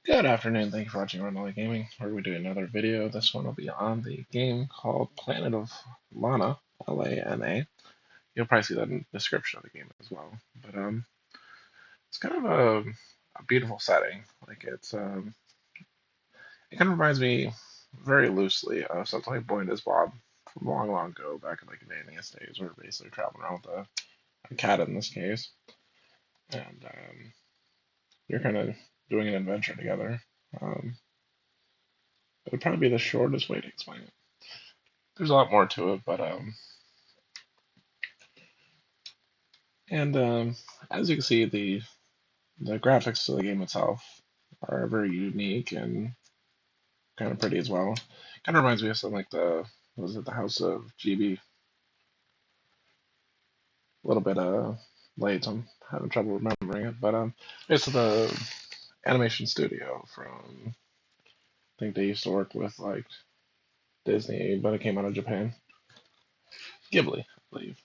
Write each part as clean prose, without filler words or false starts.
Good afternoon, thank you for watching Rundlii Gaming, where we do another video. This one will be on the game called Planet of Lana, Lana. You'll probably see that in the description of the game as well. But it's kind of a beautiful setting. It kind of reminds me very loosely of something like Boy and His Blob from long, long ago, back in like the NES days, where we're basically traveling around with a cat in this case, and you're kind of doing an adventure together. Um, it would probably be the shortest way to explain it. There's a lot more to it, but and as you can see, the graphics of the game itself are very unique and kind of pretty as well. Kind of reminds me of something like was it the House of GB? A little bit late, so I'm having trouble remembering it, but it's the animation studio from I think they used to work with like Disney, but it came out of Japan. Ghibli, I believe.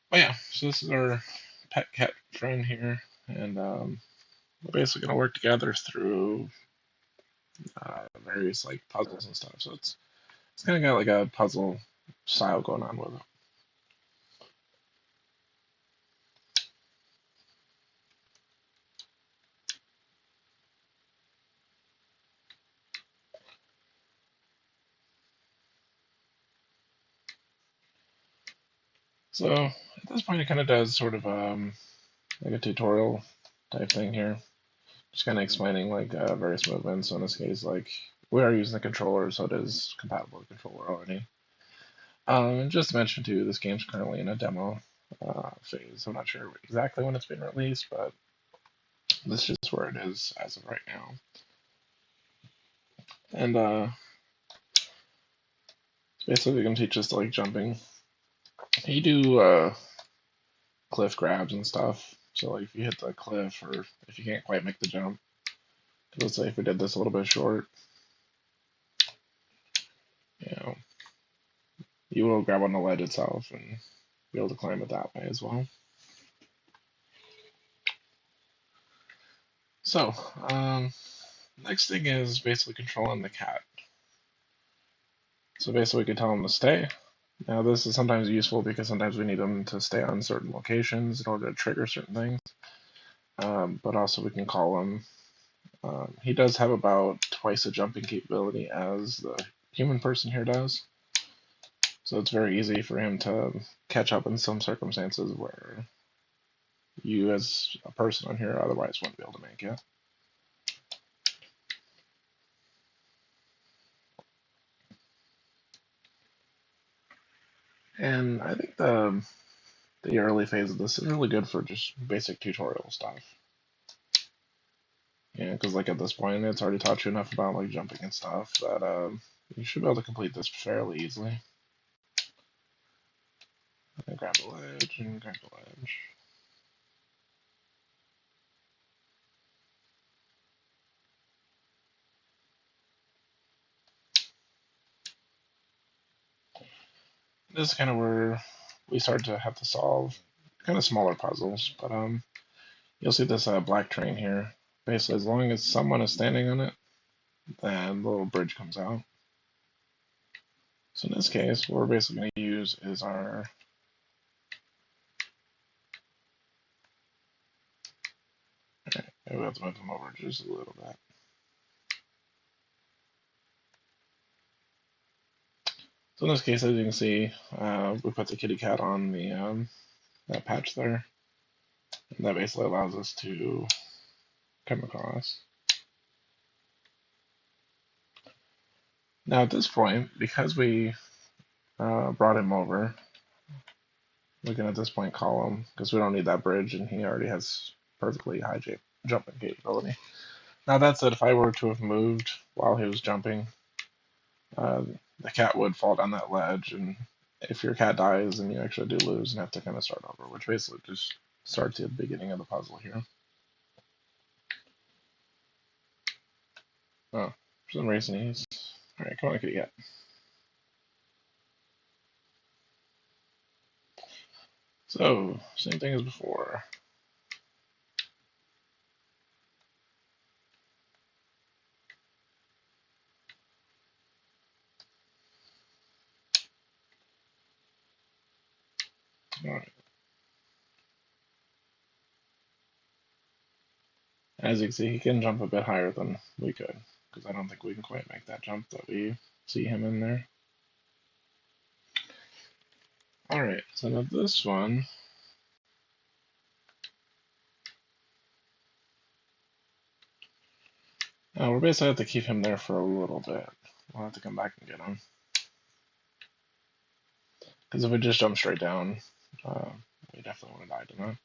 But yeah, so this is our pet cat friend here, and we're basically gonna work together through various like puzzles and stuff. So it's kind of got like a puzzle style going on with it. So at this point, it kind of does sort of like a tutorial type thing here, just kind of explaining like various movements. So in this case, like we are using the controller, so it is compatible with the controller already. And just to mention too, this game's currently in a demo phase. I'm not sure exactly when it's been released, but this is where it is as of right now. And basically, going to teach us like jumping. You do cliff grabs and stuff. So like if you hit the cliff or if you can't quite make the jump, let's say if we did this a little bit short, you know, you will grab on the ledge itself and be able to climb it that way as well. So, next thing is basically controlling the cat. So basically we can tell him to stay. Now this is sometimes useful because sometimes we need him to stay on certain locations in order to trigger certain things. But also we can call him. He does have about twice the jumping capability as the human person here does. So it's very easy for him to catch up in some circumstances where you as a person on here otherwise wouldn't be able to make it. And I think the early phase of this is really good for just basic tutorial stuff. Yeah, because like at this point, it's already taught you enough about like jumping and stuff that you should be able to complete this fairly easily. And grab the ledge and grab the ledge. This is kind of where we start to have to solve kind of smaller puzzles, but you'll see this black train here. Basically, as long as someone is standing on it, then the little bridge comes out. So in this case, what we're basically going to use is our maybe we have to move them over just a little bit. So in this case, as you can see, we put the kitty cat on the that patch there, and that basically allows us to come across. Now at this point, because we brought him over, we can at this point call him because we don't need that bridge, and he already has perfectly high jumping capability. Now that said, if I were to have moved while he was jumping, uh, the cat would fall down that ledge, and if your cat dies, then you actually do lose and have to kind of start over, which basically just starts at the beginning of the puzzle here. Oh, for some reason he's... Alright, come on, kitty cat. So, same thing as before. Alright. As you can see, he can jump a bit higher than we could, because I don't think we can quite make that jump that we see him in there. Alright, so now this one, we're basically have to keep him there for a little bit. We'll have to come back and get him. Because if we just jump straight down, we definitely would have died to that.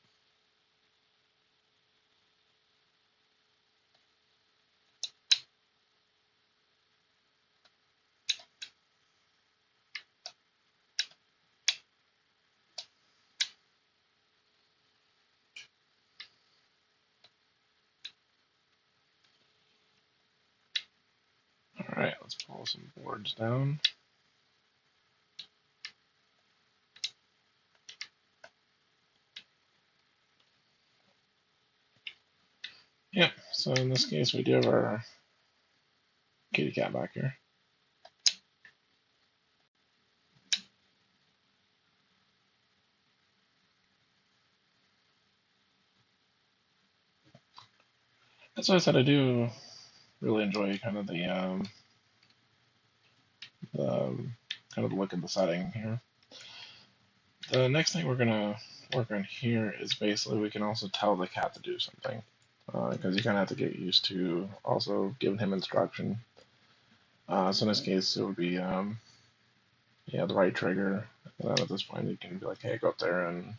Alright, let's pull some boards down. Yep, so in this case we do have our kitty cat back here. That's why I said I do really enjoy kind of the kind of the look of the setting here. The next thing we're gonna work on here is basically we can also tell the cat to do something, because you kind of have to get used to also giving him instruction. So in this case, it would be yeah, the right trigger, and then at this point you can be like, hey, go up there and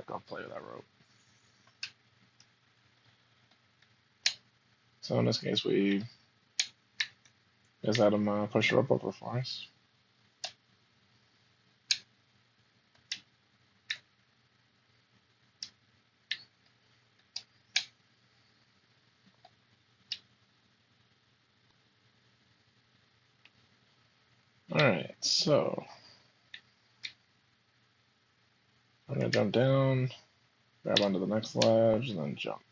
go play with that rope. So in this case, we just had him push the rope over for us. Alright, so I'm going to jump down, grab onto the next ledge, and then jump.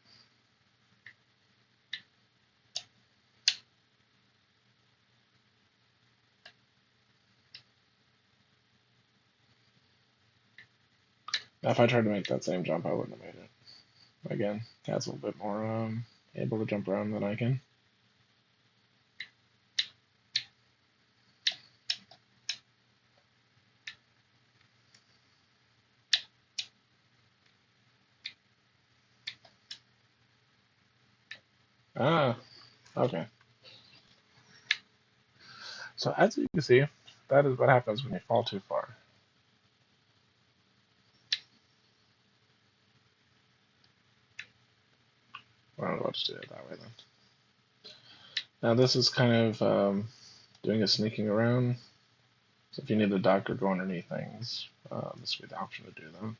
Now, if I tried to make that same jump, I wouldn't have made it. Again, cat's a little bit more able to jump around than I can. Ah, okay. So as you can see, that is what happens when you fall too far. I don't know what to do it that way then. Now this is kind of doing a sneaking around. So if you need to duck or go underneath things, this would be the option to do that.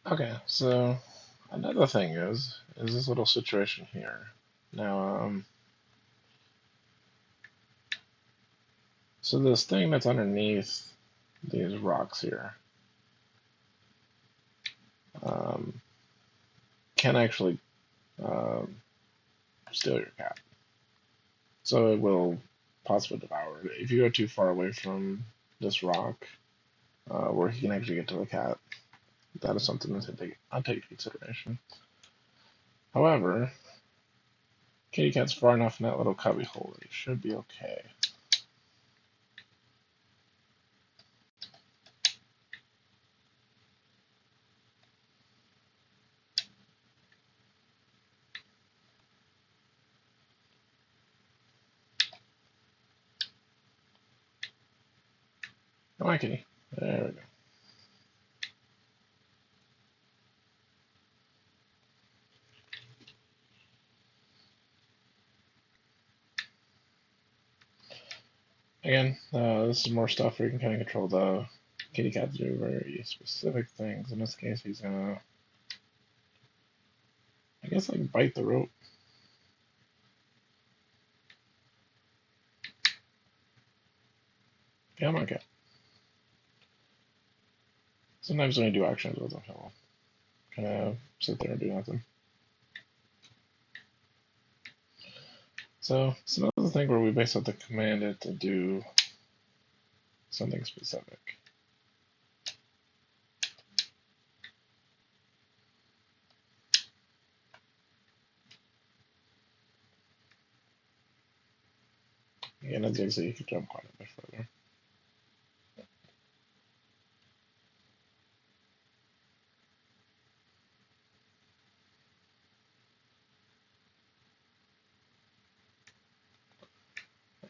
Okay, so another thing is this little situation here. Now, so this thing that's underneath these rocks here um, can actually um, steal your cat. So it will possibly devour it. If you go too far away from this rock, where he can actually get to the cat, that is something to take into consideration. However, kitty cat's far enough in that little cubby hole that he should be okay. Come on, kitty. There we go. Again, this is more stuff where you can kind of control kitty cats do very specific things. In this case, he's gonna, I guess, like bite the rope. Yeah, I'm okay. Sometimes when I do actions with him, he'll kind of sit there and do nothing. So it's another thing where we basically have to command it to do something specific. Again, as you can see, you can jump quite a bit further.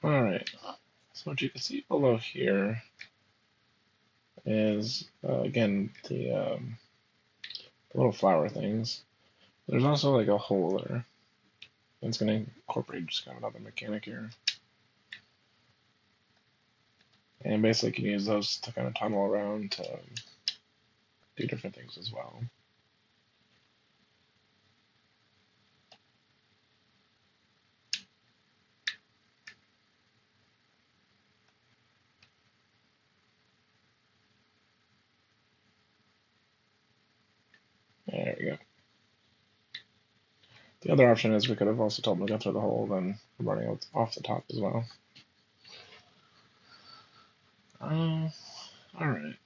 Alright, so what you can see below here is, again, the little flower things. There's also like a hole there. It's going to incorporate just kind of another mechanic here. And basically you can use those to kind of tunnel around to do different things as well. There we go. The other option is we could have also told them to go through the hole, then running out off the top as well. Alright.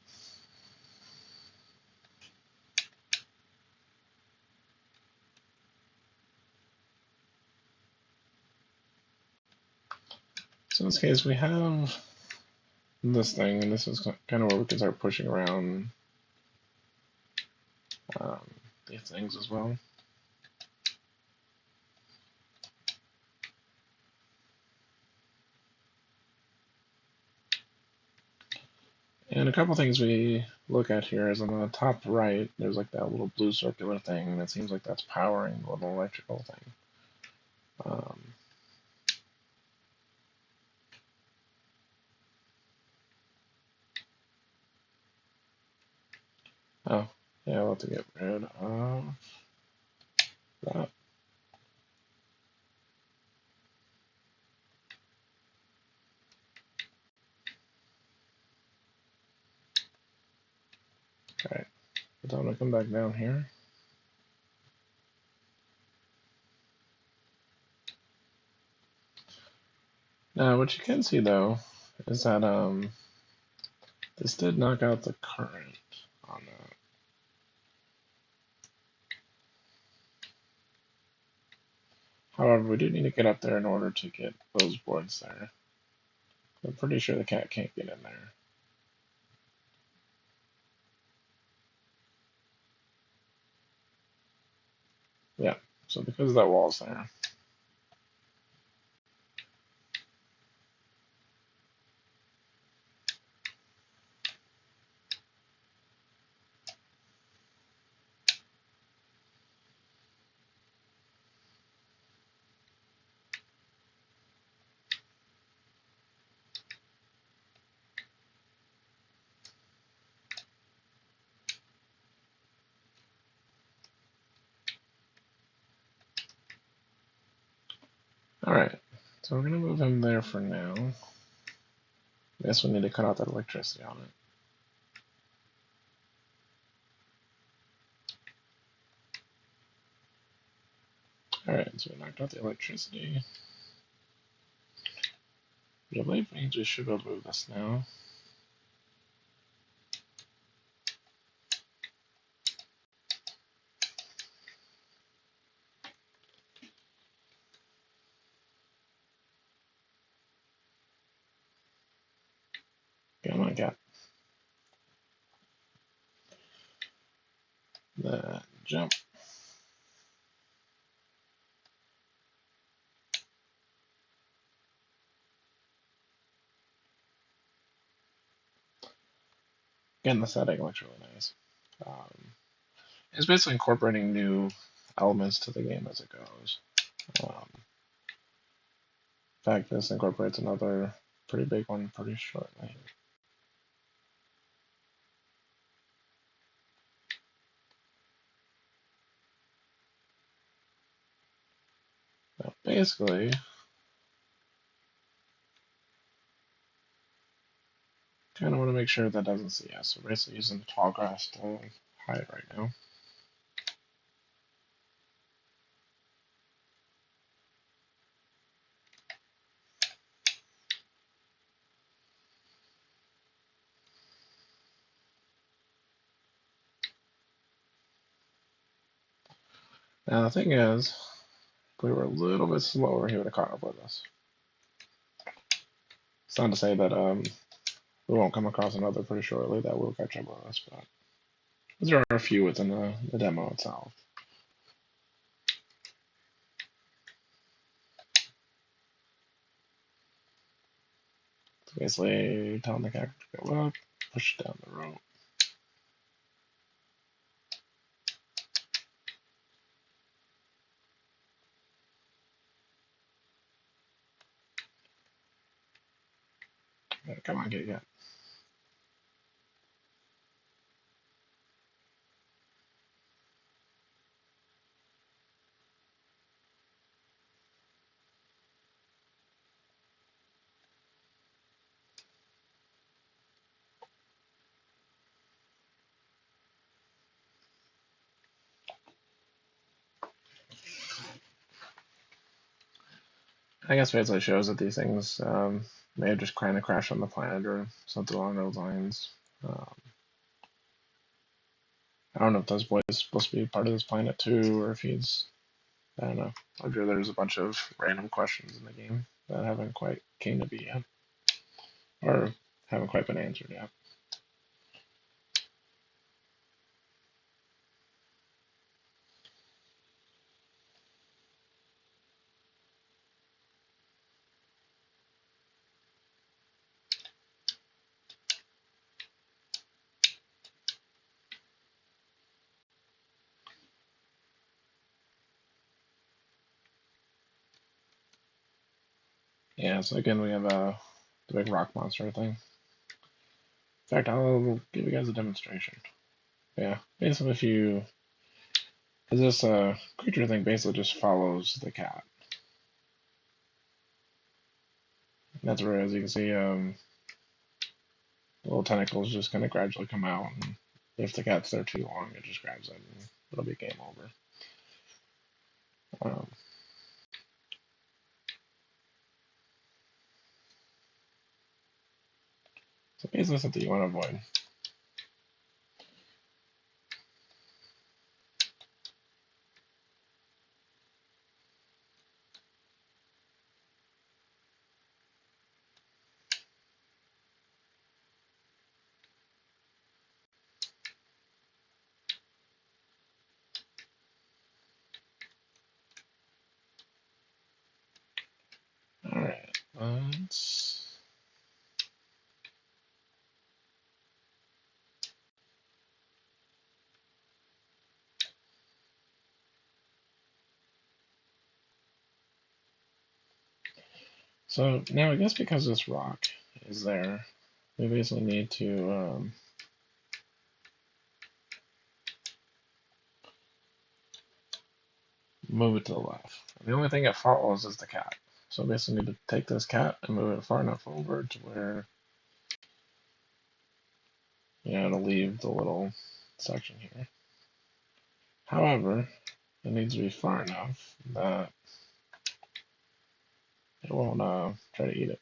So in this case, we have this thing, and this is kind of where we can start pushing around these things as well. And a couple things we look at here is on the top right, there's like that little blue circular thing, and it seems like that's powering the little electrical thing. Oh, yeah, we'll have to get rid of that. Alright, so I'm going to come back down here. Now, what you can see though is that this did knock out the current on that. However, we do need to get up there in order to get those boards there. I'm pretty sure the cat can't get in there. Yeah, so because that wall's there. Alright, so we're going to move him there for now. I guess we need to cut out that electricity on it. Alright, so we knocked out the electricity. Which I believe means we should be able to move this now. Come on, cat. The jump. Again, the setting looks really nice. It's basically incorporating new elements to the game as it goes. In fact, this incorporates another pretty big one pretty shortly. basically, kind of want to make sure that doesn't see us. So basically using the tall grass to hide right now. Now the thing is, if we were a little bit slower, he would have caught up with us. It's not to say that we won't come across another pretty shortly that will catch up with us, but there are a few within the demo itself. So basically, telling the character to go up, push down the rope. Come on, get it. I guess basically shows that these things may have just kind of crashed on the planet or something along those lines. Um, I don't know if this boy is supposed to be part of this planet too, or if he's, I don't know. I'm sure there's a bunch of random questions in the game that haven't quite came to be yet, or haven't quite been answered yet. Yeah, so again, we have the big rock monster thing. In fact, I'll give you guys a demonstration. Yeah, basically, if you, because this creature thing basically just follows the cat. And that's where, as you can see, the little tentacles just kind of gradually come out, and if the cat's there too long, it just grabs it, and it'll be game over. Um, so basically, something you want to avoid. All right, let's. So now I guess because this rock is there, we basically need to move it to the left. The only thing it follows is the cat. So basically, need to take this cat and move it far enough over to where it'll leave the little section here. However, it needs to be far enough that it won't try to eat it.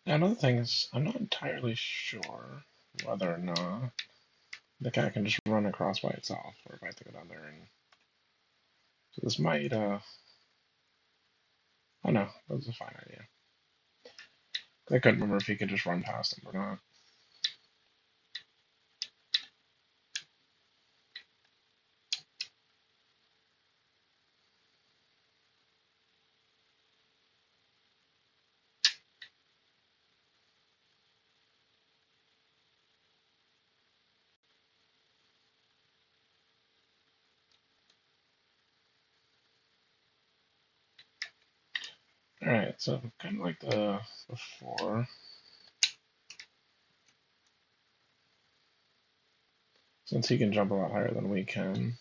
Now, another thing is, I'm not entirely sure whether or not the cat can just run across by itself, or if I have to go down there and. So this might, oh no, that was a fine idea. I couldn't remember if he could just run past them or not. Alright, so kind of like the before, since he can jump a lot higher than we can.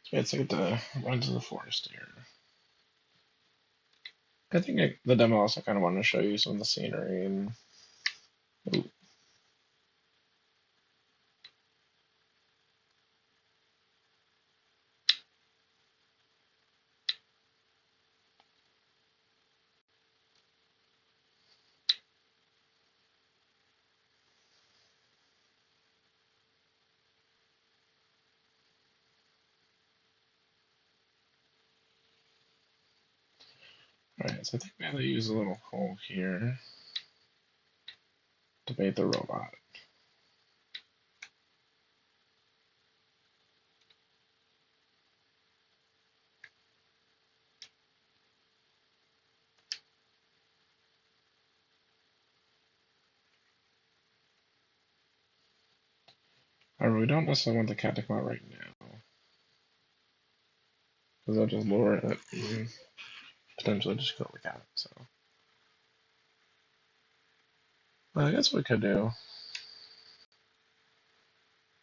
So let's get to run to the forest here. I think the demo also kind of wanted to show you some of the scenery and. Ooh. Alright, so I think we have to use a little hole here to bait the robot. However, we don't necessarily want the cat to come out right now, because they'll just lure it and potentially just kill the cat. So, well, I guess what we could do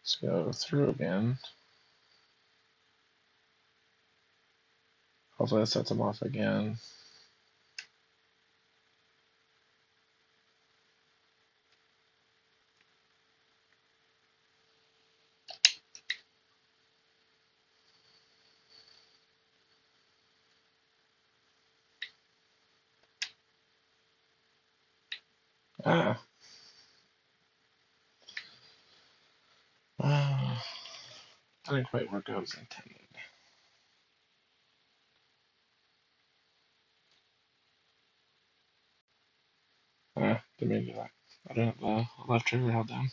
is go through again. Hopefully that sets him off again. Ah. Ah. Didn't quite work out as intended. Ah, didn't mean to do that. I didn't have the left trigger held down.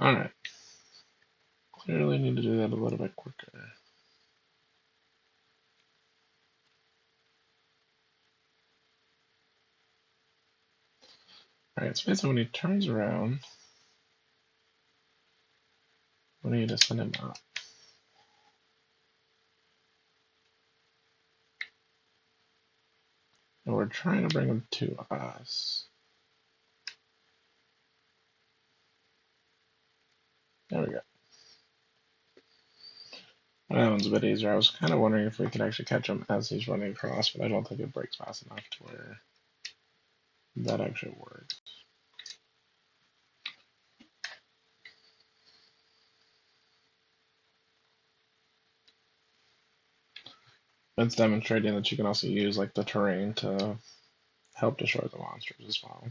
Alright. Clearly need to do that a little bit quicker. Alright, so basically when he turns around, we need to send him up. And we're trying to bring him to us. There we go. That one's a bit easier. I was kind of wondering if we could actually catch him as he's running across, but I don't think it breaks fast enough to where that actually works. It's demonstrating that you can also use like the terrain to help destroy the monsters as well.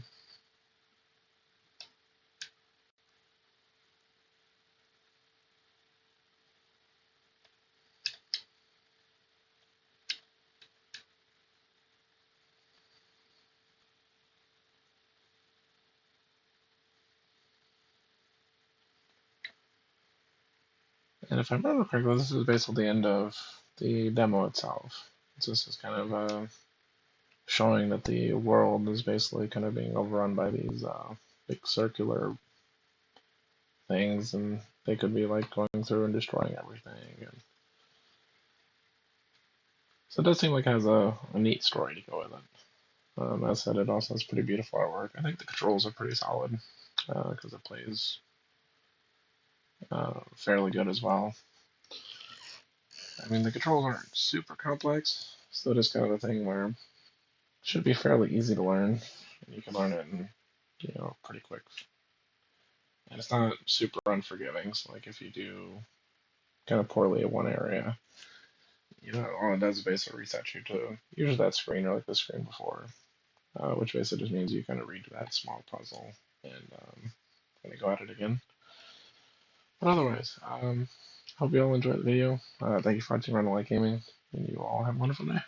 And if I remember correctly, this is basically the end of the demo itself. This is kind of showing that the world is basically kind of being overrun by these big circular things, and they could be like going through and destroying everything. And so it does seem like it has a neat story to go with it. As I said, it also has pretty beautiful artwork. I think the controls are pretty solid because it plays fairly good as well. I mean, the controls aren't super complex, So it is kind of a thing where it should be fairly easy to learn, and you can learn it in, pretty quick. And it's not super unforgiving. So like if you do kind of poorly at one area, all it does is basically reset you to usually that screen or like the screen before, which basically just means you kind of redo that small puzzle and kind of go at it again. But otherwise, hope you all enjoyed the video. Thank you for watching Rundlii Gaming, and you all have a wonderful day.